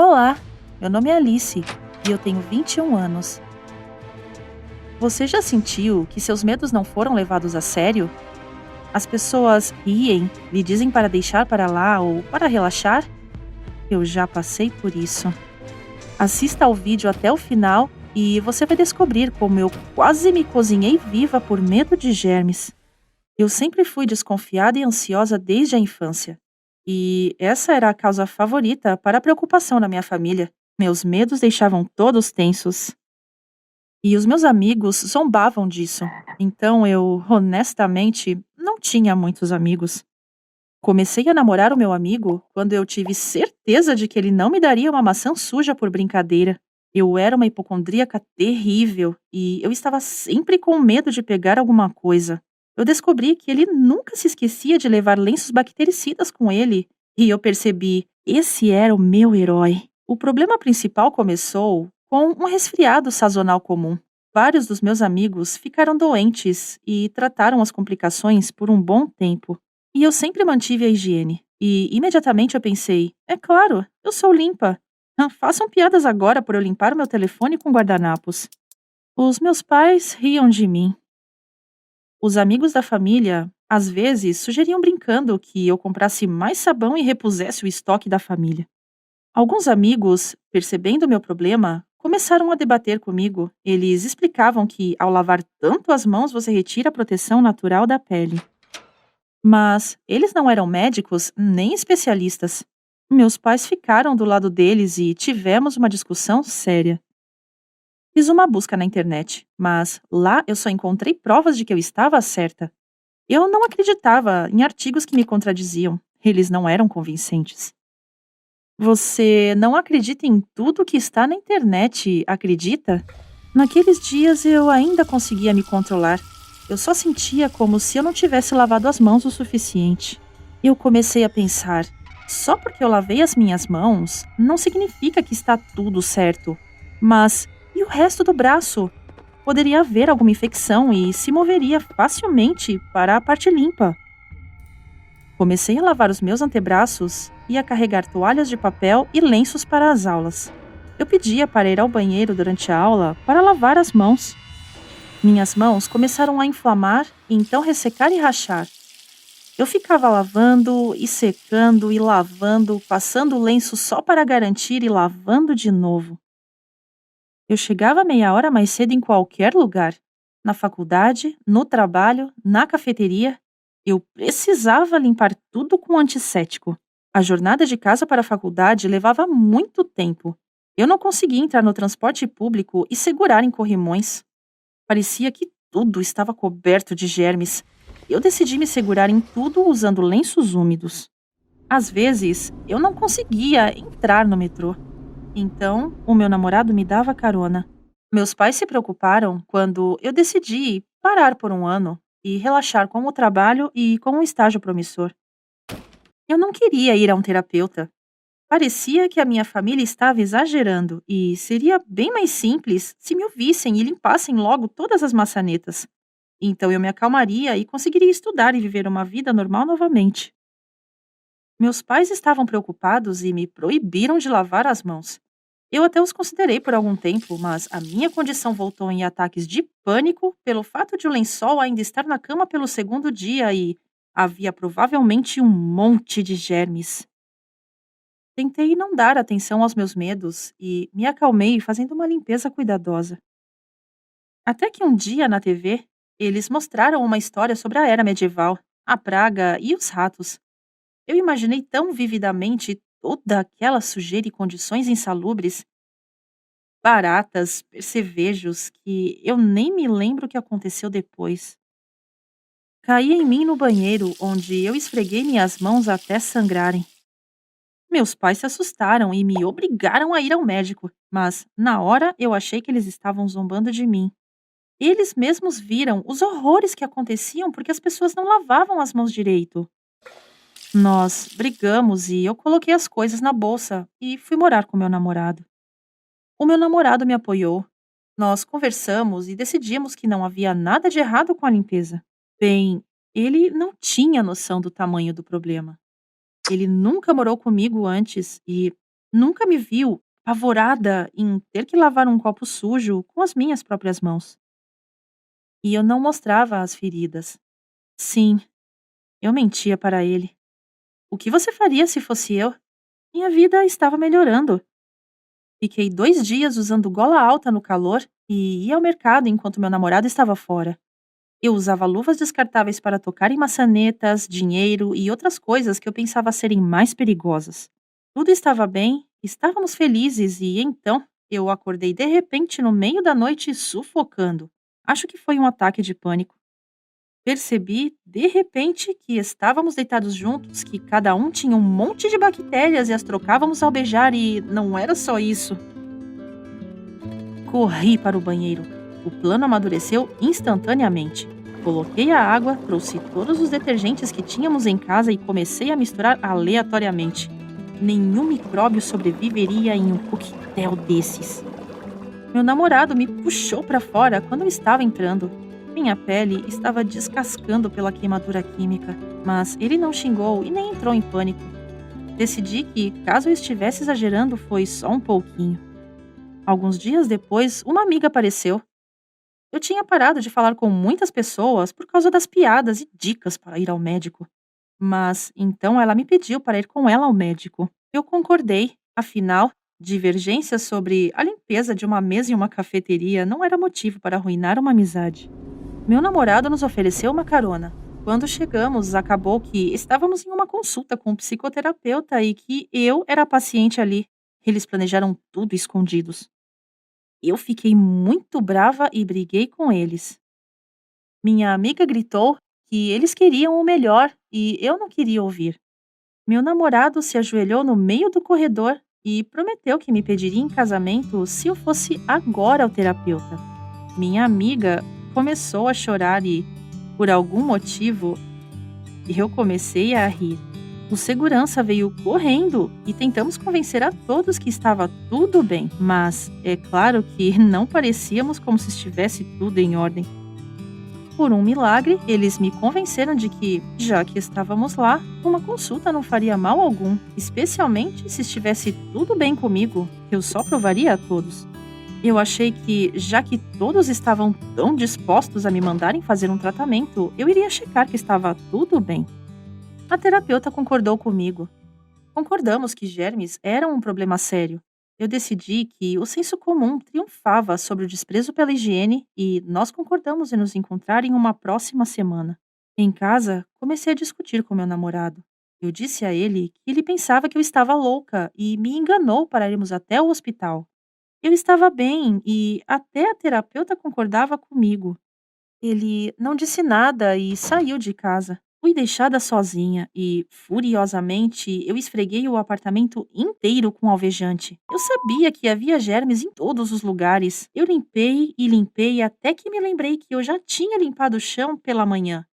Olá, meu nome é Alice e eu tenho 21 anos. Você já sentiu que seus medos não foram levados a sério? As pessoas riem, lhe dizem para deixar para lá ou para relaxar? Eu já passei por isso. Assista ao vídeo até o final e você vai descobrir como eu quase me cozinhei viva por medo de germes. Eu sempre fui desconfiada e ansiosa desde a infância. E essa era a causa favorita para a preocupação na minha família. Meus medos deixavam todos tensos. E os meus amigos zombavam disso. Então eu, honestamente, não tinha muitos amigos. Comecei a namorar o meu amigo quando eu tive certeza de que ele não me daria uma maçã suja por brincadeira. Eu era uma hipocondríaca terrível e eu estava sempre com medo de pegar alguma coisa. Eu descobri que ele nunca se esquecia de levar lenços bactericidas com ele e eu percebi, esse era o meu herói. O problema principal começou com um resfriado sazonal comum. Vários dos meus amigos ficaram doentes e trataram as complicações por um bom tempo. E eu sempre mantive a higiene. E imediatamente eu pensei: é claro, eu sou limpa. Façam piadas agora por eu limpar o meu telefone com guardanapos. Os meus pais riam de mim. Os amigos da família, às vezes, sugeriam brincando que eu comprasse mais sabão e repusesse o estoque da família. Alguns amigos, percebendo meu problema, começaram a debater comigo. Eles explicavam que, ao lavar tanto as mãos, você retira a proteção natural da pele. Mas eles não eram médicos nem especialistas. Meus pais ficaram do lado deles e tivemos uma discussão séria. Fiz uma busca na internet, mas lá eu só encontrei provas de que eu estava certa. Eu não acreditava em artigos que me contradiziam. Eles não eram convincentes. Você não acredita em tudo que está na internet, acredita? Naqueles dias eu ainda conseguia me controlar. Eu só sentia como se eu não tivesse lavado as mãos o suficiente. Eu comecei a pensar: só porque eu lavei as minhas mãos, não significa que está tudo certo. Mas e o resto do braço? Poderia haver alguma infecção e se moveria facilmente para a parte limpa. Comecei a lavar os meus antebraços e a carregar toalhas de papel e lenços para as aulas. Eu pedia para ir ao banheiro durante a aula para lavar as mãos. Minhas mãos começaram a inflamar e então ressecar e rachar. Eu ficava lavando e secando e lavando, passando o lenço só para garantir e lavando de novo. Eu chegava meia hora mais cedo em qualquer lugar. Na faculdade, no trabalho, na cafeteria. Eu precisava limpar tudo com antisséptico. A jornada de casa para a faculdade levava muito tempo. Eu não conseguia entrar no transporte público e segurar em corrimões. Parecia que tudo estava coberto de germes. Eu decidi me segurar em tudo usando lenços úmidos. Às vezes, eu não conseguia entrar no metrô. Então, o meu namorado me dava carona. Meus pais se preocuparam quando eu decidi parar por um ano e relaxar com o trabalho e com um estágio promissor. Eu não queria ir a um terapeuta. Parecia que a minha família estava exagerando e seria bem mais simples se me ouvissem e limpassem logo todas as maçanetas. Então eu me acalmaria e conseguiria estudar e viver uma vida normal novamente. Meus pais estavam preocupados e me proibiram de lavar as mãos. Eu até os considerei por algum tempo, mas a minha condição voltou em ataques de pânico pelo fato de o lençol ainda estar na cama pelo segundo dia e havia provavelmente um monte de germes. Tentei não dar atenção aos meus medos e me acalmei fazendo uma limpeza cuidadosa. Até que um dia na TV, eles mostraram uma história sobre a era medieval, a praga e os ratos. Eu imaginei tão vividamente toda aquela sujeira e condições insalubres, baratas, percevejos, que eu nem me lembro o que aconteceu depois. Caí em mim no banheiro, onde eu esfreguei minhas mãos até sangrarem. Meus pais se assustaram e me obrigaram a ir ao médico, mas na hora eu achei que eles estavam zombando de mim. Eles mesmos viram os horrores que aconteciam porque as pessoas não lavavam as mãos direito. Nós brigamos e eu coloquei as coisas na bolsa e fui morar com meu namorado. O meu namorado me apoiou. Nós conversamos e decidimos que não havia nada de errado com a limpeza. Bem, ele não tinha noção do tamanho do problema. Ele nunca morou comigo antes e Nunca me viu apavorada em ter que lavar um copo sujo com as minhas próprias mãos. E eu não mostrava as feridas. Sim, eu mentia para ele. O que você faria se fosse eu? Minha vida estava melhorando. Fiquei 2 dias usando gola alta no calor e ia ao mercado enquanto meu namorado estava fora. Eu usava luvas descartáveis para tocar em maçanetas, dinheiro e outras coisas que eu pensava serem mais perigosas. Tudo estava bem, estávamos felizes e então eu acordei de repente no meio da noite sufocando. Acho que foi um ataque de pânico. Percebi, de repente, que estávamos deitados juntos, que cada um tinha um monte de bactérias e as trocávamos ao beijar, e não era só isso. Corri para o banheiro. O plano amadureceu instantaneamente. Coloquei a água, trouxe todos os detergentes que tínhamos em casa e comecei a misturar aleatoriamente. Nenhum micróbio sobreviveria em um coquetel desses. Meu namorado me puxou para fora quando eu estava entrando. Minha pele estava descascando pela queimadura química, mas ele não xingou e nem entrou em pânico. Decidi que, caso eu estivesse exagerando, foi só um pouquinho. Alguns dias depois, uma amiga apareceu. Eu tinha parado de falar com muitas pessoas por causa das piadas e dicas para ir ao médico. Mas então ela me pediu para ir com ela ao médico. Eu concordei, afinal, divergências sobre a limpeza de uma mesa em uma cafeteria não era motivo para arruinar uma amizade. Meu namorado nos ofereceu uma carona. Quando chegamos, acabou que estávamos em uma consulta com um psicoterapeuta e que eu era a paciente ali. Eles planejaram tudo escondidos. Eu fiquei muito brava e briguei com eles. Minha amiga gritou que eles queriam o melhor e eu não queria ouvir. Meu namorado se ajoelhou no meio do corredor e prometeu que me pediria em casamento se eu fosse agora ao terapeuta. Minha amiga começou a chorar e, por algum motivo, eu comecei a rir. O segurança veio correndo e tentamos convencer a todos que estava tudo bem, mas é claro que não parecíamos como se estivesse tudo em ordem. Por um milagre, eles me convenceram de que, já que estávamos lá, uma consulta não faria mal algum, especialmente se estivesse tudo bem comigo, eu só provaria a todos. Eu achei que, já que todos estavam tão dispostos a me mandarem fazer um tratamento, eu iria checar que estava tudo bem. A terapeuta concordou comigo. Concordamos que germes eram um problema sério. Eu decidi que o senso comum triunfava sobre o desprezo pela higiene e nós concordamos em nos encontrar em uma próxima semana. Em casa, comecei a discutir com meu namorado. Eu disse a ele que ele pensava que eu estava louca e me enganou para irmos até o hospital. Eu estava bem e até a terapeuta concordava comigo. Ele não disse nada e saiu de casa. Fui deixada sozinha e, furiosamente, eu esfreguei o apartamento inteiro com alvejante. Eu sabia que havia germes em todos os lugares. Eu limpei e limpei até que me lembrei que eu já tinha limpado o chão pela manhã.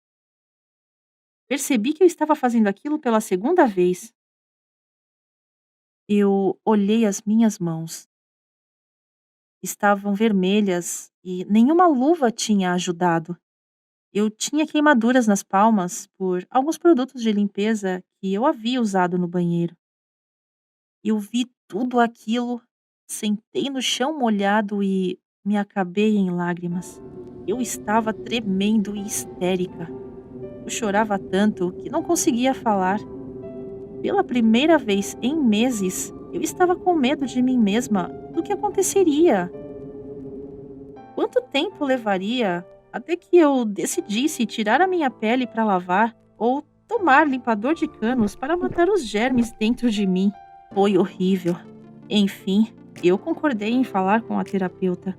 Percebi que eu estava fazendo aquilo pela segunda vez. Eu olhei as minhas mãos. Estavam vermelhas e nenhuma luva tinha ajudado. Eu tinha queimaduras nas palmas por alguns produtos de limpeza que eu havia usado no banheiro. Eu vi tudo aquilo, sentei no chão molhado e me acabei em lágrimas. Eu estava tremendo e histérica. Eu chorava tanto que não conseguia falar. Pela primeira vez em meses, eu estava com medo de mim mesma, do que aconteceria. Quanto tempo levaria até que eu decidisse tirar a minha pele para lavar ou tomar limpador de canos para matar os germes dentro de mim? Foi horrível. Enfim, eu concordei em falar com a terapeuta.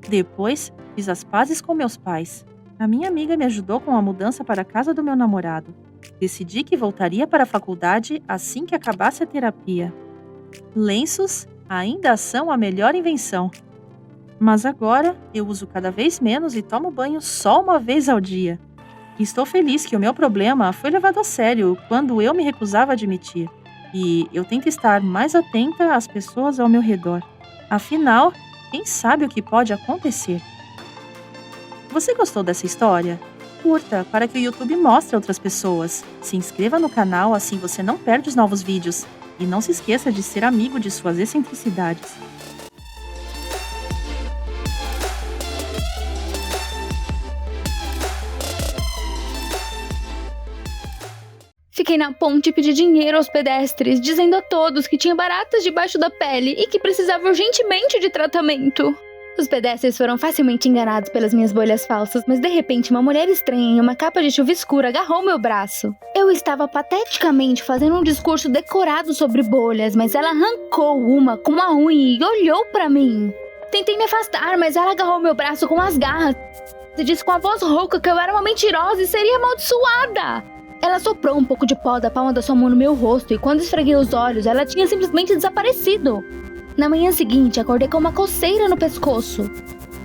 Depois, fiz as pazes com meus pais. A minha amiga me ajudou com a mudança para a casa do meu namorado. Decidi que voltaria para a faculdade assim que acabasse a terapia. Lenços ainda são a melhor invenção. Mas agora eu uso cada vez menos e tomo banho só uma vez ao dia. Estou feliz que o meu problema foi levado a sério quando eu me recusava a admitir. E eu tento estar mais atenta às pessoas ao meu redor. Afinal, quem sabe o que pode acontecer? Você gostou dessa história? Curta para que o YouTube mostre a outras pessoas. Se inscreva no canal, assim você não perde os novos vídeos. E não se esqueça de ser amigo de suas excentricidades. Fiquei na ponte e pedi dinheiro aos pedestres, dizendo a todos que tinha baratas debaixo da pele e que precisava urgentemente de tratamento. Os pedestres foram facilmente enganados pelas minhas bolhas falsas, mas de repente uma mulher estranha em uma capa de chuva escura agarrou meu braço. Eu estava pateticamente fazendo um discurso decorado sobre bolhas, mas ela arrancou uma com uma unha e olhou pra mim. Tentei me afastar, mas ela agarrou meu braço com as garras e disse com a voz rouca que eu era uma mentirosa e seria amaldiçoada. Ela soprou um pouco de pó da palma da sua mão no meu rosto e quando esfreguei os olhos, ela tinha simplesmente desaparecido. Na manhã seguinte, acordei com uma coceira no pescoço.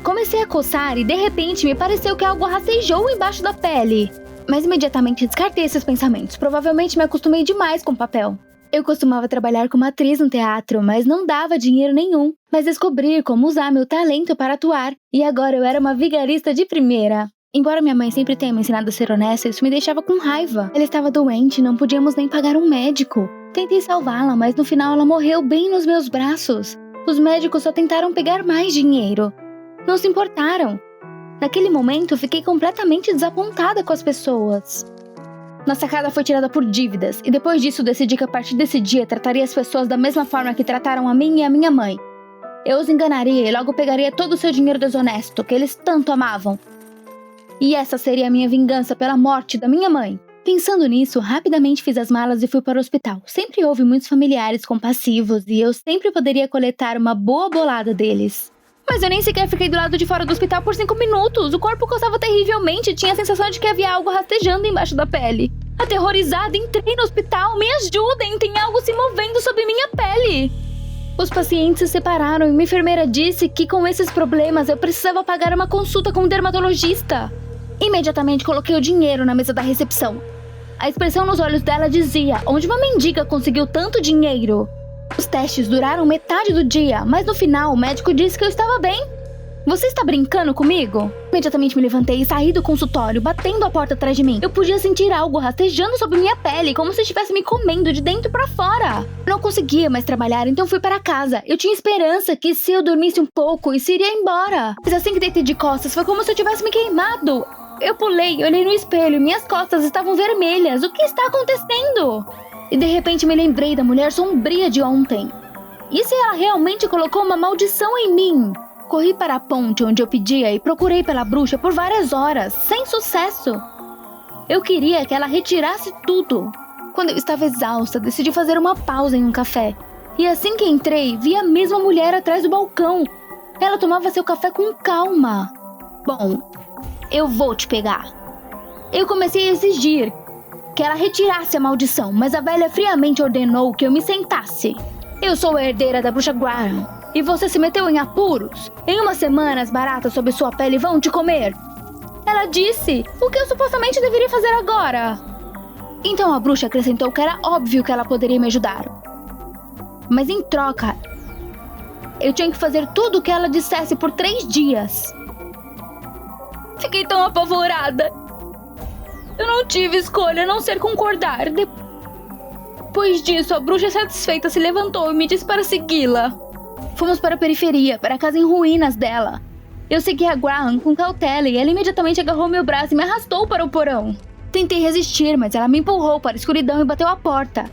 Comecei a coçar e de repente me pareceu que algo rastejou embaixo da pele. Mas imediatamente descartei esses pensamentos. Provavelmente me acostumei demais com papel. Eu costumava trabalhar como atriz no teatro, mas não dava dinheiro nenhum. Mas descobri como usar meu talento para atuar. E agora eu era uma vigarista de primeira. Embora minha mãe sempre tenha me ensinado a ser honesta, isso me deixava com raiva. Ela estava doente e não podíamos nem pagar um médico. Tentei salvá-la, mas no final ela morreu bem nos meus braços. Os médicos só tentaram pegar mais dinheiro. Não se importaram. Naquele momento, fiquei completamente desapontada com as pessoas. Nossa casa foi tirada por dívidas, e depois disso decidi que a partir desse dia trataria as pessoas da mesma forma que trataram a mim e a minha mãe. Eu os enganaria e logo pegaria todo o seu dinheiro desonesto, que eles tanto amavam. E essa seria a minha vingança pela morte da minha mãe. Pensando nisso, rapidamente fiz as malas e fui para o hospital. Sempre houve muitos familiares compassivos e eu sempre poderia coletar uma boa bolada deles. Mas eu nem sequer fiquei do lado de fora do hospital por 5 minutos. O corpo coçava terrivelmente e tinha a sensação de que havia algo rastejando embaixo da pele. Aterrorizada, entrei no hospital. Me ajudem, tem algo se movendo sob minha pele. Os pacientes se separaram e uma enfermeira disse que com esses problemas eu precisava pagar uma consulta com um dermatologista. Imediatamente coloquei o dinheiro na mesa da recepção. A expressão nos olhos dela dizia: onde uma mendiga conseguiu tanto dinheiro? Os testes duraram metade do dia, mas no final o médico disse que eu estava bem. Você está brincando comigo? Imediatamente me levantei e saí do consultório, batendo a porta atrás de mim. Eu podia sentir algo rastejando sobre minha pele, como se estivesse me comendo de dentro para fora. Eu não conseguia mais trabalhar, então fui para casa. Eu tinha esperança que se eu dormisse um pouco, isso iria embora. Mas assim que deitei de costas, foi como se eu tivesse me queimado. Eu pulei, olhei no espelho e minhas costas estavam vermelhas. O que está acontecendo? E de repente me lembrei da mulher sombria de ontem. E se ela realmente colocou uma maldição em mim? Corri para a ponte onde eu pedia e procurei pela bruxa por várias horas, sem sucesso. Eu queria que ela retirasse tudo. Quando eu estava exausta, decidi fazer uma pausa em um café. E assim que entrei, vi a mesma mulher atrás do balcão. Ela tomava seu café com calma. Bom, eu vou te pegar. Eu comecei a exigir que ela retirasse a maldição, mas a velha friamente ordenou que eu me sentasse. Eu sou a herdeira da bruxa Graham, e você se meteu em apuros. Em uma semana as baratas sob sua pele vão te comer. Ela disse o que eu supostamente deveria fazer agora. Então a bruxa acrescentou que era óbvio que ela poderia me ajudar. Mas em troca, eu tinha que fazer tudo o que ela dissesse por 3 dias. Fiquei tão apavorada. Eu não tive escolha a não ser concordar. Depois disso, a bruxa satisfeita se levantou e me disse para segui-la. Fomos para a periferia, para a casa em ruínas dela. Eu segui a Graham com cautela e ela imediatamente agarrou meu braço e me arrastou para o porão. Tentei resistir, mas ela me empurrou para a escuridão e bateu a porta.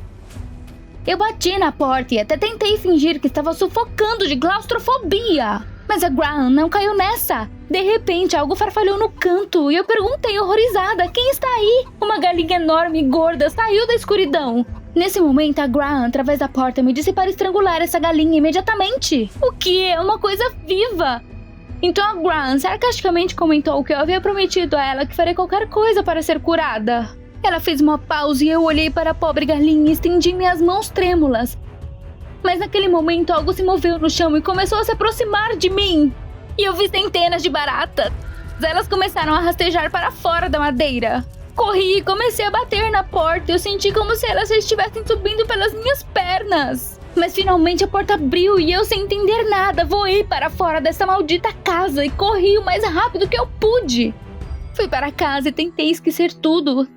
Eu bati na porta e até tentei fingir que estava sufocando de claustrofobia. Mas a Graham não caiu nessa. De repente, algo farfalhou no canto e eu perguntei horrorizada: quem está aí? Uma galinha enorme e gorda saiu da escuridão. Nesse momento, a Graham, através da porta, me disse para estrangular essa galinha imediatamente. O que? É uma coisa viva! Então a Graham sarcasticamente comentou que eu havia prometido a ela que faria qualquer coisa para ser curada. Ela fez uma pausa e eu olhei para a pobre galinha e estendi minhas mãos trêmulas. Mas naquele momento algo se moveu no chão e começou a se aproximar de mim. E eu vi centenas de baratas. Elas começaram a rastejar para fora da madeira. Corri e comecei a bater na porta. Eu senti como se elas estivessem subindo pelas minhas pernas. Mas finalmente a porta abriu e eu, sem entender nada, voei para fora dessa maldita casa e corri o mais rápido que eu pude. Fui para casa e tentei esquecer tudo.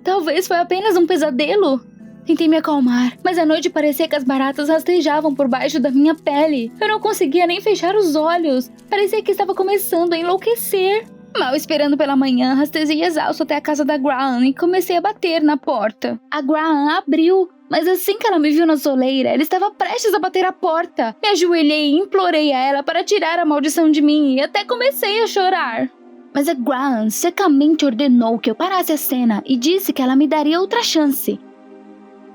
Talvez foi apenas um pesadelo. Tentei me acalmar, mas à noite parecia que as baratas rastejavam por baixo da minha pele. Eu não conseguia nem fechar os olhos. Parecia que estava começando a enlouquecer. Mal esperando pela manhã, rastejei exausto até a casa da Graham e comecei a bater na porta. A Graham abriu, mas assim que ela me viu na soleira, ela estava prestes a bater a porta. Me ajoelhei e implorei a ela para tirar a maldição de mim e até comecei a chorar. Mas a Graham secamente ordenou que eu parasse a cena e disse que ela me daria outra chance.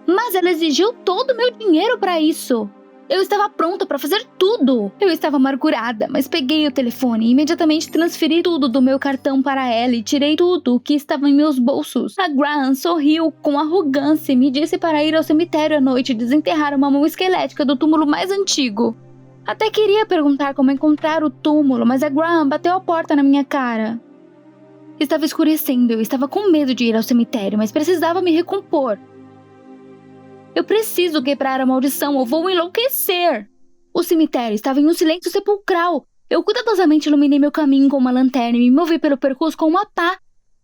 Mas ela exigiu todo o meu dinheiro para isso. Eu estava pronta para fazer tudo. Eu estava amargurada, mas peguei o telefone e imediatamente transferi tudo do meu cartão para ela e tirei tudo o que estava em meus bolsos. A Graham sorriu com arrogância e me disse para ir ao cemitério à noite e desenterrar uma mão esquelética do túmulo mais antigo. Até queria perguntar como encontrar o túmulo, mas a Graham bateu a porta na minha cara. Estava escurecendo, eu estava com medo de ir ao cemitério, mas precisava me recompor. Eu preciso quebrar a maldição ou vou enlouquecer. O cemitério estava em um silêncio sepulcral. Eu cuidadosamente iluminei meu caminho com uma lanterna e me movi pelo percurso com uma pá.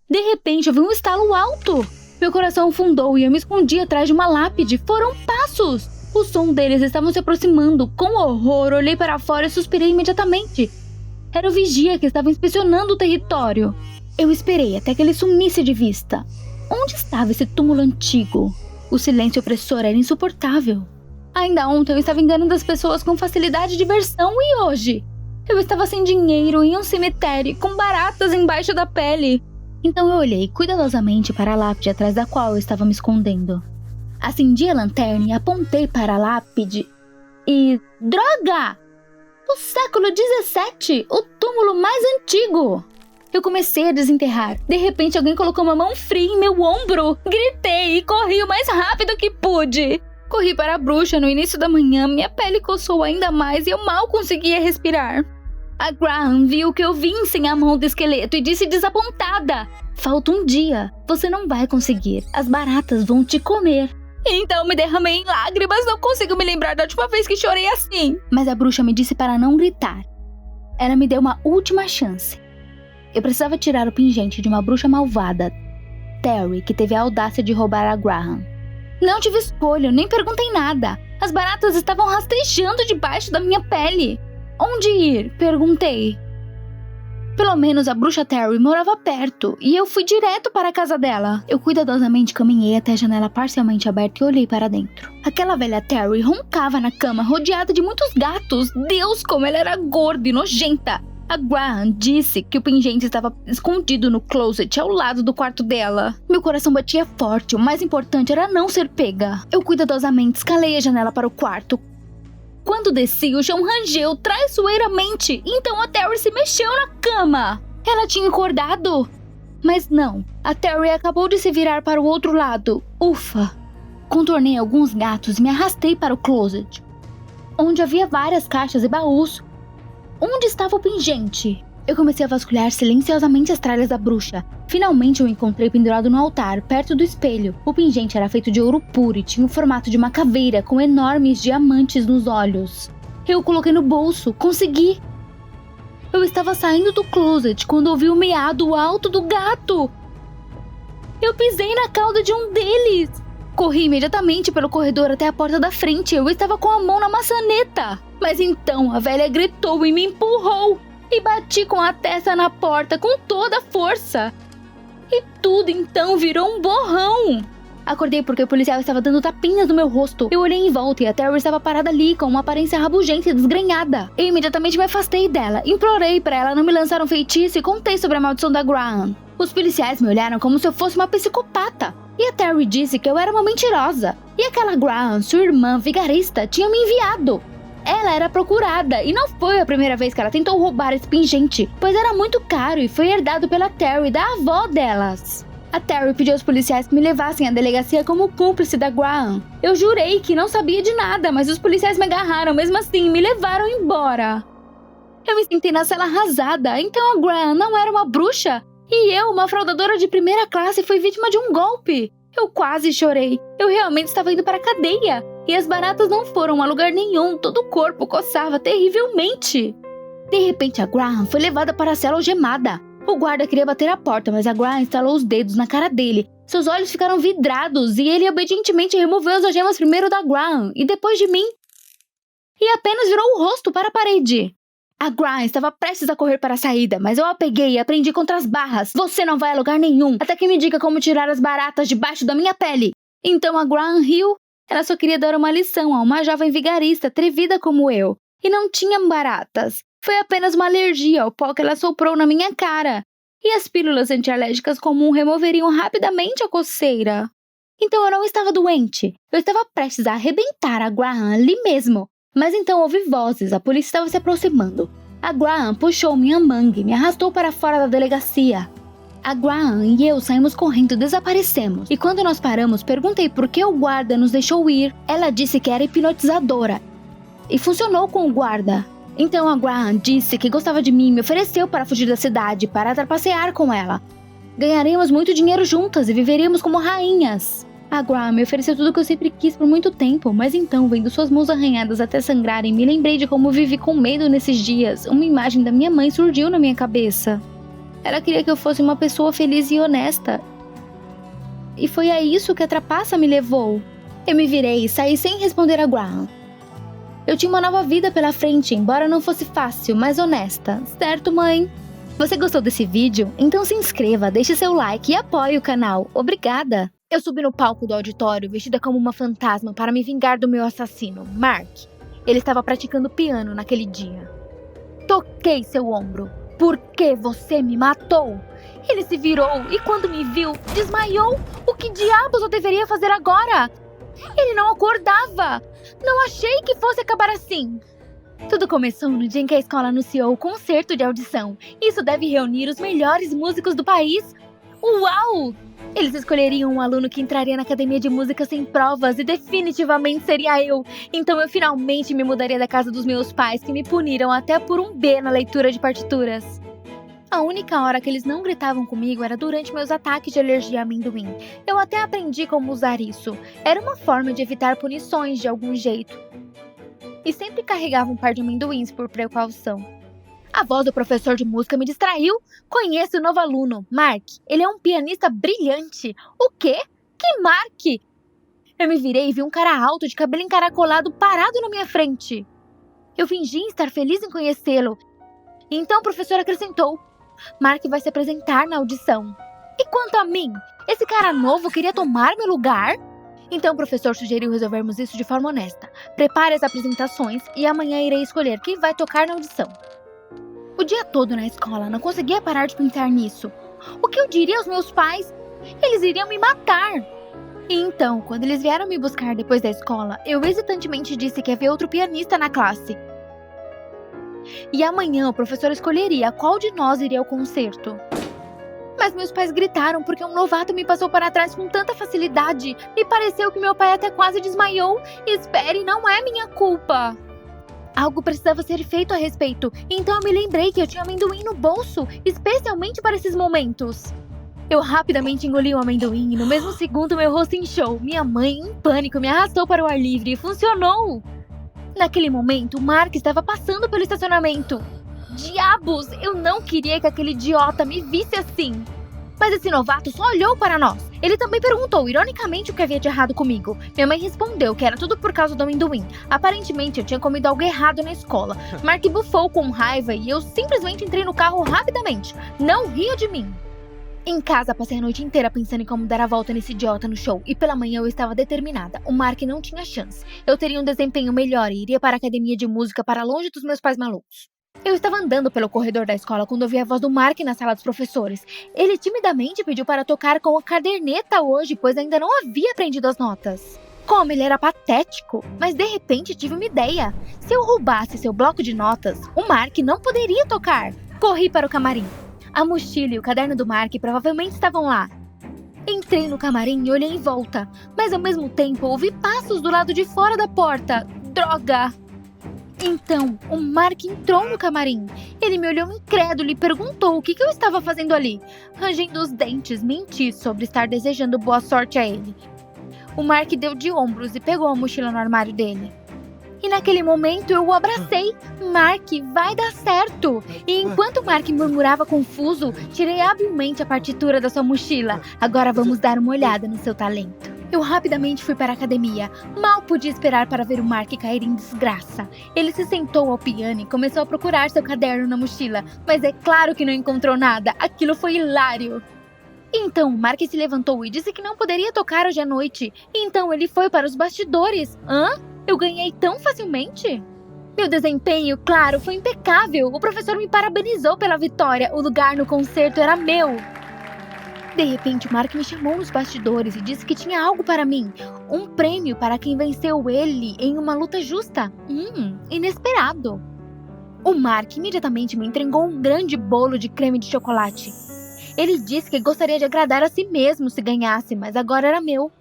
De repente, eu vi um estalo alto. Meu coração afundou e eu me escondi atrás de uma lápide. Foram passos. O som deles estavam se aproximando. Com horror, olhei para fora e suspirei imediatamente. Era o vigia que estava inspecionando o território. Eu esperei até que ele sumisse de vista. Onde estava esse túmulo antigo? O silêncio opressor era insuportável. Ainda ontem eu estava enganando as pessoas com facilidade e diversão e hoje? Eu estava sem dinheiro em um cemitério com baratas embaixo da pele. Então eu olhei cuidadosamente para a lápide atrás da qual eu estava me escondendo. Acendi a lanterna e apontei para a lápide. E... droga! O século XVII! O túmulo mais antigo! Eu comecei a desenterrar. De repente, alguém colocou uma mão fria em meu ombro. Gritei e corri o mais rápido que pude. Corri para a bruxa no início da manhã. Minha pele coçou ainda mais e eu mal conseguia respirar. A Graham viu que eu vim sem a mão do esqueleto e disse desapontada: "Falta um dia. Você não vai conseguir. As baratas vão te comer." Então me derramei em lágrimas. Não consigo me lembrar da última vez que chorei assim. Mas a bruxa me disse para não gritar. Ela me deu uma última chance. Eu precisava tirar o pingente de uma bruxa malvada, Terry, que teve a audácia de roubar a Graham. Não tive escolha, nem perguntei nada. As baratas estavam rastejando debaixo da minha pele. Onde ir? Perguntei. Pelo menos a bruxa Terry morava perto, e eu fui direto para a casa dela. Eu cuidadosamente caminhei até a janela parcialmente aberta e olhei para dentro. Aquela velha Terry roncava na cama, rodeada de muitos gatos. Deus, como ela era gorda e nojenta! A Graham disse que o pingente estava escondido no closet ao lado do quarto dela. Meu coração batia forte, o mais importante era não ser pega. Eu cuidadosamente escalei a janela para o quarto. Quando desci, o chão rangeu traiçoeiramente, então a Terry se mexeu na cama. Ela tinha acordado? Mas não, a Terry acabou de se virar para o outro lado. Ufa! Contornei alguns gatos e me arrastei para o closet, onde havia várias caixas e baús. Onde estava o pingente? Eu comecei a vasculhar silenciosamente as tralhas da bruxa. Finalmente eu o encontrei pendurado no altar, perto do espelho. O pingente era feito de ouro puro e tinha o formato de uma caveira com enormes diamantes nos olhos. Eu o coloquei no bolso. Consegui! Eu estava saindo do closet quando ouvi o miado alto do gato. Eu pisei na cauda de um deles. Corri imediatamente pelo corredor até a porta da frente. Eu estava com a mão na maçaneta. Mas então a velha gritou e me empurrou. E bati com a testa na porta com toda a força. E tudo então virou um borrão. Acordei porque o policial estava dando tapinhas no meu rosto. Eu olhei em volta e a Terry estava parada ali com uma aparência rabugenta e desgrenhada. Eu imediatamente me afastei dela. Implorei para ela não me lançar um feitiço e contei sobre a maldição da Graham. Os policiais me olharam como se eu fosse uma psicopata. E a Terry disse que eu era uma mentirosa. E aquela Graham, sua irmã vigarista, tinha me enviado. Ela era procurada e não foi a primeira vez que ela tentou roubar esse pingente, pois era muito caro e foi herdado pela Terry da avó delas. A Terry pediu aos policiais que me levassem à delegacia como cúmplice da Graham. Eu jurei que não sabia de nada, mas os policiais me agarraram mesmo assim e me levaram embora. Eu me senti na cela arrasada, então a Graham não era uma bruxa? E eu, uma fraudadora de primeira classe, fui vítima de um golpe. Eu quase chorei. Eu realmente estava indo para a cadeia. E as baratas não foram a lugar nenhum. Todo o corpo coçava terrivelmente. De repente, a Graham foi levada para a cela algemada. O guarda queria bater a porta, mas a Graham estalou os dedos na cara dele. Seus olhos ficaram vidrados e ele obedientemente removeu as algemas primeiro da Graham e depois de mim. E apenas virou o rosto para a parede. A Graham estava prestes a correr para a saída, mas eu a peguei e a prendi contra as barras. Você não vai a lugar nenhum, até que me diga como tirar as baratas debaixo da minha pele. Então a Graham riu. Ela só queria dar uma lição a uma jovem vigarista atrevida como eu. E não tinha baratas. Foi apenas uma alergia ao pó que ela soprou na minha cara. E as pílulas antialérgicas comuns removeriam rapidamente a coceira. Então eu não estava doente. Eu estava prestes a arrebentar a Graham ali mesmo. Mas então ouvi vozes, a polícia estava se aproximando. A Graham puxou minha mangue e me arrastou para fora da delegacia. A Graham e eu saímos correndo e desaparecemos. E quando nós paramos, perguntei por que o guarda nos deixou ir. Ela disse que era hipnotizadora. E funcionou com o guarda. Então a Graham disse que gostava de mim e me ofereceu para fugir da cidade, para trapacear com ela. Ganharíamos muito dinheiro juntas e viveríamos como rainhas. A Graham me ofereceu tudo o que eu sempre quis por muito tempo, mas então, vendo suas mãos arranhadas até sangrarem, me lembrei de como vivi com medo nesses dias. Uma imagem da minha mãe surgiu na minha cabeça. Ela queria que eu fosse uma pessoa feliz e honesta. E foi a isso que a trapaça me levou. Eu me virei e saí sem responder a Graham. Eu tinha uma nova vida pela frente, embora não fosse fácil, mas honesta. Certo, mãe? Você gostou desse vídeo? Então se inscreva, deixe seu like e apoie o canal. Obrigada! Eu subi no palco do auditório, vestida como uma fantasma, para me vingar do meu assassino, Mark. Ele estava praticando piano naquele dia. Toquei seu ombro. Por que você me matou? Ele se virou e quando me viu, desmaiou. O que diabos eu deveria fazer agora? Ele não acordava. Não achei que fosse acabar assim. Tudo começou no dia em que a escola anunciou o concerto de audição. Isso deve reunir os melhores músicos do país. Uau! Eles escolheriam um aluno que entraria na academia de música sem provas e definitivamente seria eu. Então eu finalmente me mudaria da casa dos meus pais, que me puniram até por um B na leitura de partituras. A única hora que eles não gritavam comigo era durante meus ataques de alergia a amendoim. Eu até aprendi como usar isso. Era uma forma de evitar punições de algum jeito. E sempre carregava um par de amendoins por precaução. A voz do professor de música me distraiu. Conheço o novo aluno, Mark. Ele é um pianista brilhante. O quê? Que Mark? Eu me virei e vi um cara alto de cabelo encaracolado parado na minha frente. Eu fingi estar feliz em conhecê-lo. E então o professor acrescentou: Mark vai se apresentar na audição. E quanto a mim? Esse cara novo queria tomar meu lugar? Então o professor sugeriu resolvermos isso de forma honesta. Prepare as apresentações e amanhã irei escolher quem vai tocar na audição. O dia todo na escola, não conseguia parar de pensar nisso. O que eu diria aos meus pais? Eles iriam me matar. E então, quando eles vieram me buscar depois da escola, eu hesitantemente disse que havia outro pianista na classe. E amanhã o professor escolheria qual de nós iria ao concerto. Mas meus pais gritaram porque um novato me passou para trás com tanta facilidade. Me pareceu que meu pai até quase desmaiou. Espere, não é minha culpa. Algo precisava ser feito a respeito, então eu me lembrei que eu tinha amendoim no bolso, especialmente para esses momentos. Eu rapidamente engoli o amendoim e no mesmo segundo meu rosto inchou. Minha mãe, em pânico, me arrastou para o ar livre e funcionou. Naquele momento, Mark estava passando pelo estacionamento. Diabos, eu não queria que aquele idiota me visse assim. Mas esse novato só olhou para nós. Ele também perguntou, ironicamente, o que havia de errado comigo. Minha mãe respondeu que era tudo por causa do amendoim. Aparentemente, eu tinha comido algo errado na escola. Mark bufou com raiva e eu simplesmente entrei no carro rapidamente. Não ria de mim. Em casa, passei a noite inteira pensando em como dar a volta nesse idiota no show. E pela manhã eu estava determinada. O Mark não tinha chance. Eu teria um desempenho melhor e iria para a academia de música para longe dos meus pais malucos. Eu estava andando pelo corredor da escola quando ouvi a voz do Mark na sala dos professores. Ele timidamente pediu para tocar com a caderneta hoje, pois ainda não havia aprendido as notas. Como ele era patético! Mas de repente tive uma ideia. Se eu roubasse seu bloco de notas, o Mark não poderia tocar. Corri para o camarim. A mochila e o caderno do Mark provavelmente estavam lá. Entrei no camarim e olhei em volta, mas ao mesmo tempo ouvi passos do lado de fora da porta. Droga! Então, o Mark entrou no camarim. Ele me olhou incrédulo e perguntou o que eu estava fazendo ali. Rangendo os dentes, menti sobre estar desejando boa sorte a ele. O Mark deu de ombros e pegou a mochila no armário dele. E naquele momento eu o abracei. Mark, vai dar certo. E enquanto Mark murmurava confuso, tirei habilmente a partitura da sua mochila. Agora vamos dar uma olhada no seu talento. Eu rapidamente fui para a academia. Mal podia esperar para ver o Mark cair em desgraça. Ele se sentou ao piano e começou a procurar seu caderno na mochila. Mas é claro que não encontrou nada. Aquilo foi hilário. Então Mark se levantou e disse que não poderia tocar hoje à noite. Então ele foi para os bastidores. Hã? Eu ganhei tão facilmente? Meu desempenho, claro, foi impecável. O professor me parabenizou pela vitória. O lugar no concerto era meu. De repente, Mark me chamou nos bastidores e disse que tinha algo para mim. Um prêmio para quem venceu ele em uma luta justa. Inesperado. O Mark imediatamente me entregou um grande bolo de creme de chocolate. Ele disse que gostaria de agradar a si mesmo se ganhasse, mas agora era meu.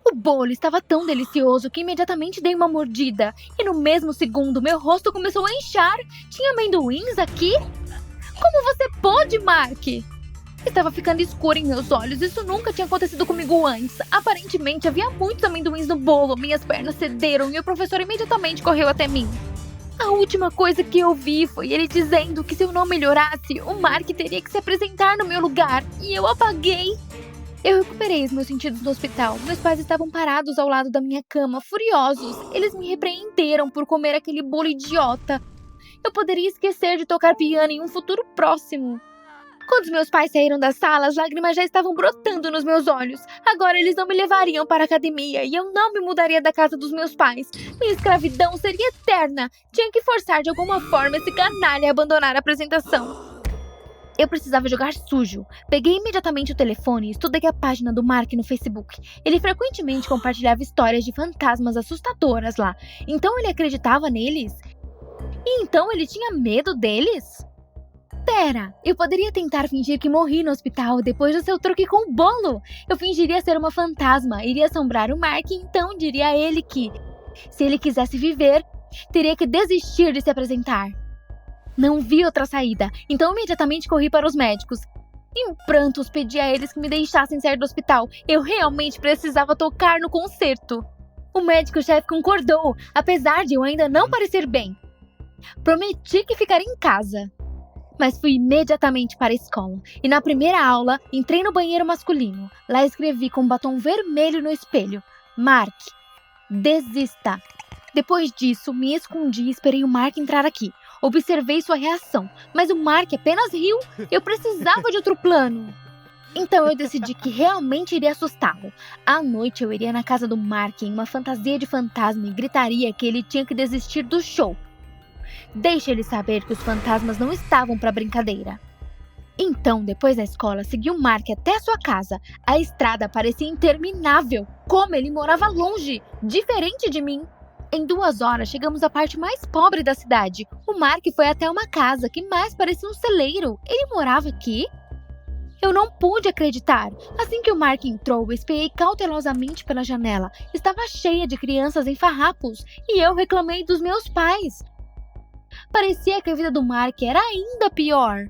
O bolo estava tão delicioso que imediatamente dei uma mordida. E no mesmo segundo, meu rosto começou a inchar. Tinha amendoins aqui? Como você pôde, Mark? Estava ficando escuro em meus olhos. Isso nunca tinha acontecido comigo antes. Aparentemente, havia muitos amendoins no bolo. Minhas pernas cederam e o professor imediatamente correu até mim. A última coisa que eu vi foi ele dizendo que se eu não melhorasse, o Mark teria que se apresentar no meu lugar. E eu apaguei. Eu recuperei os meus sentidos no hospital. Meus pais estavam parados ao lado da minha cama, furiosos. Eles me repreenderam por comer aquele bolo idiota. Eu poderia esquecer de tocar piano em um futuro próximo. Quando os meus pais saíram da sala, as lágrimas já estavam brotando nos meus olhos. Agora eles não me levariam para a academia e eu não me mudaria da casa dos meus pais. Minha escravidão seria eterna. Tinha que forçar de alguma forma esse canalha a abandonar a apresentação. Eu precisava jogar sujo. Peguei imediatamente o telefone e estudei a página do Mark no Facebook. Ele frequentemente compartilhava histórias de fantasmas assustadoras lá. Então ele acreditava neles? E então ele tinha medo deles? Pera, eu poderia tentar fingir que morri no hospital depois do seu truque com o bolo. Eu fingiria ser uma fantasma, iria assombrar o Mark e então diria a ele que, se ele quisesse viver, teria que desistir de se apresentar. Não vi outra saída, então imediatamente corri para os médicos. Em prantos pedi a eles que me deixassem sair do hospital. Eu realmente precisava tocar no concerto. O médico-chefe concordou, apesar de eu ainda não parecer bem. Prometi que ficaria em casa. Mas fui imediatamente para a escola. E na primeira aula, entrei no banheiro masculino. Lá escrevi com batom vermelho no espelho: Mark, desista. Depois disso, me escondi e esperei o Mark entrar aqui. Observei sua reação, mas o Mark apenas riu. Eu precisava de outro plano. Então eu decidi que realmente iria assustá-lo. À noite eu iria na casa do Mark em uma fantasia de fantasma e gritaria que ele tinha que desistir do show. Deixe ele saber que os fantasmas não estavam para brincadeira. Então, depois da escola, segui o Mark até a sua casa. A estrada parecia interminável. Como ele morava longe, diferente de mim. Em 2 horas, chegamos à parte mais pobre da cidade. O Mark foi até uma casa que mais parecia um celeiro. Ele morava aqui? Eu não pude acreditar. Assim que o Mark entrou, espiei cautelosamente pela janela. Estava cheia de crianças em farrapos. E eu reclamei dos meus pais. Parecia que a vida do Mark era ainda pior.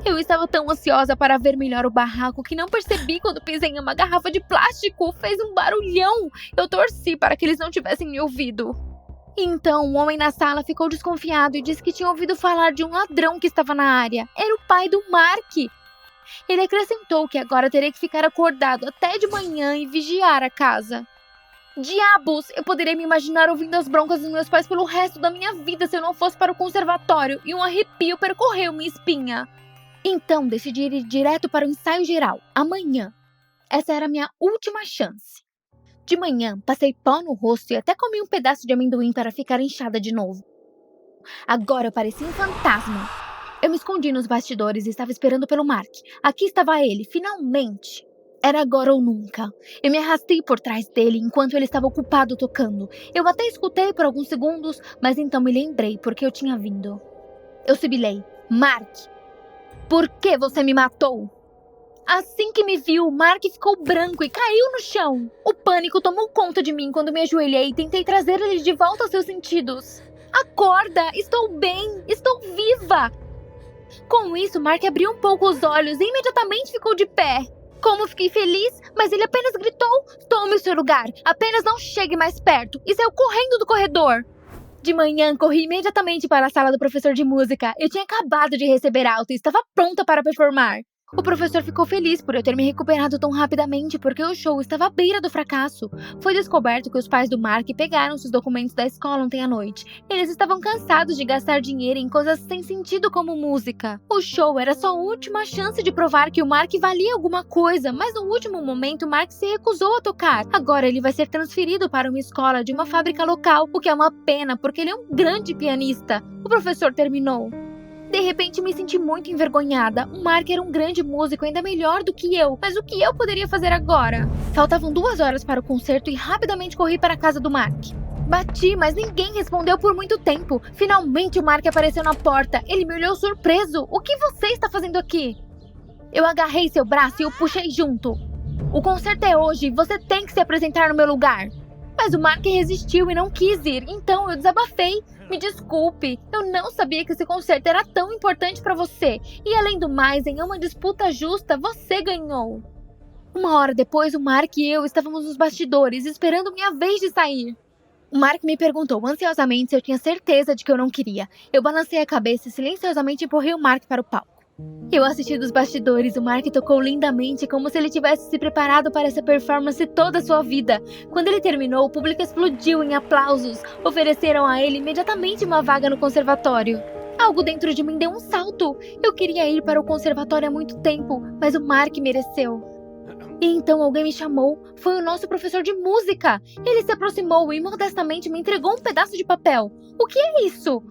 Eu estava tão ansiosa para ver melhor o barraco que não percebi quando pisei em uma garrafa de plástico. Fez um barulhão. Eu torci para que eles não tivessem me ouvido. Então, o homem na sala ficou desconfiado e disse que tinha ouvido falar de um ladrão que estava na área. Era o pai do Mark. Ele acrescentou que agora teria que ficar acordado até de manhã e vigiar a casa. Diabos! Eu poderia me imaginar ouvindo as broncas dos meus pais pelo resto da minha vida se eu não fosse para o conservatório, e um arrepio percorreu minha espinha. Então decidi ir direto para o ensaio geral, amanhã. Essa era a minha última chance. De manhã, passei pó no rosto e até comi um pedaço de amendoim para ficar inchada de novo. Agora eu parecia um fantasma. Eu me escondi nos bastidores e estava esperando pelo Mark. Aqui estava ele, finalmente. Era agora ou nunca. Eu me arrastei por trás dele enquanto ele estava ocupado tocando. Eu até escutei por alguns segundos, mas então me lembrei porque eu tinha vindo. Eu sibilei: Mark, por que você me matou? Assim que me viu, Mark ficou branco e caiu no chão. O pânico tomou conta de mim quando me ajoelhei e tentei trazer ele de volta aos seus sentidos. Acorda! Estou bem! Estou viva! Com isso, Mark abriu um pouco os olhos e imediatamente ficou de pé. Como fiquei feliz, mas ele apenas gritou: tome o seu lugar, apenas não chegue mais perto, e saiu correndo do corredor. De manhã, corri imediatamente para a sala do professor de música. Eu tinha acabado de receber alta e estava pronta para performar. O professor ficou feliz por eu ter me recuperado tão rapidamente porque o show estava à beira do fracasso. Foi descoberto que os pais do Mark pegaram seus documentos da escola ontem à noite. Eles estavam cansados de gastar dinheiro em coisas sem sentido como música. O show era sua última chance de provar que o Mark valia alguma coisa, mas no último momento o Mark se recusou a tocar. Agora ele vai ser transferido para uma escola de uma fábrica local, o que é uma pena porque ele é um grande pianista. O professor terminou. De repente me senti muito envergonhada. O Mark era um grande músico, ainda melhor do que eu. Mas o que eu poderia fazer agora? Faltavam 2 horas para o concerto e rapidamente corri para a casa do Mark. Bati, mas ninguém respondeu por muito tempo. Finalmente o Mark apareceu na porta. Ele me olhou surpreso. O que você está fazendo aqui? Eu agarrei seu braço e o puxei junto. O concerto é hoje. Você tem que se apresentar no meu lugar. Mas o Mark resistiu e não quis ir, então eu desabafei. Me desculpe, eu não sabia que esse concerto era tão importante pra você. E além do mais, em uma disputa justa, você ganhou. 1 hora depois, o Mark e eu estávamos nos bastidores, esperando minha vez de sair. O Mark me perguntou ansiosamente se eu tinha certeza de que eu não queria. Eu balancei a cabeça e silenciosamente empurrei o Mark para o palco. Eu assisti dos bastidores, o Mark tocou lindamente, como se ele tivesse se preparado para essa performance toda a sua vida. Quando ele terminou, o público explodiu em aplausos. Ofereceram a ele imediatamente uma vaga no conservatório. Algo dentro de mim deu um salto. Eu queria ir para o conservatório há muito tempo, mas o Mark mereceu. E então alguém me chamou. Foi o nosso professor de música. Ele se aproximou e modestamente me entregou um pedaço de papel. O que é isso?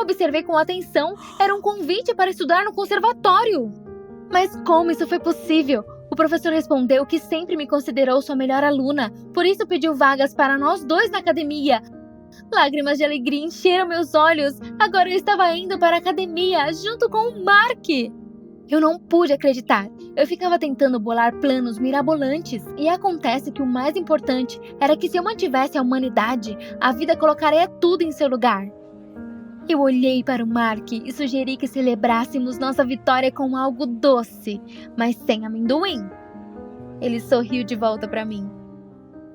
Observei com atenção, era um convite para estudar no conservatório. Mas como isso foi possível? O professor respondeu que sempre me considerou sua melhor aluna, por isso pediu vagas para nós dois na academia. Lágrimas de alegria encheram meus olhos. Agora eu estava indo para a academia, junto com o Mark. Eu não pude acreditar. Eu ficava tentando bolar planos mirabolantes, e acontece que o mais importante era que se eu mantivesse a humanidade, a vida colocaria tudo em seu lugar. Eu olhei para o Mark e sugeri que celebrássemos nossa vitória com algo doce, mas sem amendoim. Ele sorriu de volta para mim.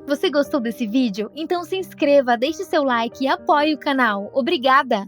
Você gostou desse vídeo? Então se inscreva, deixe seu like e apoie o canal. Obrigada!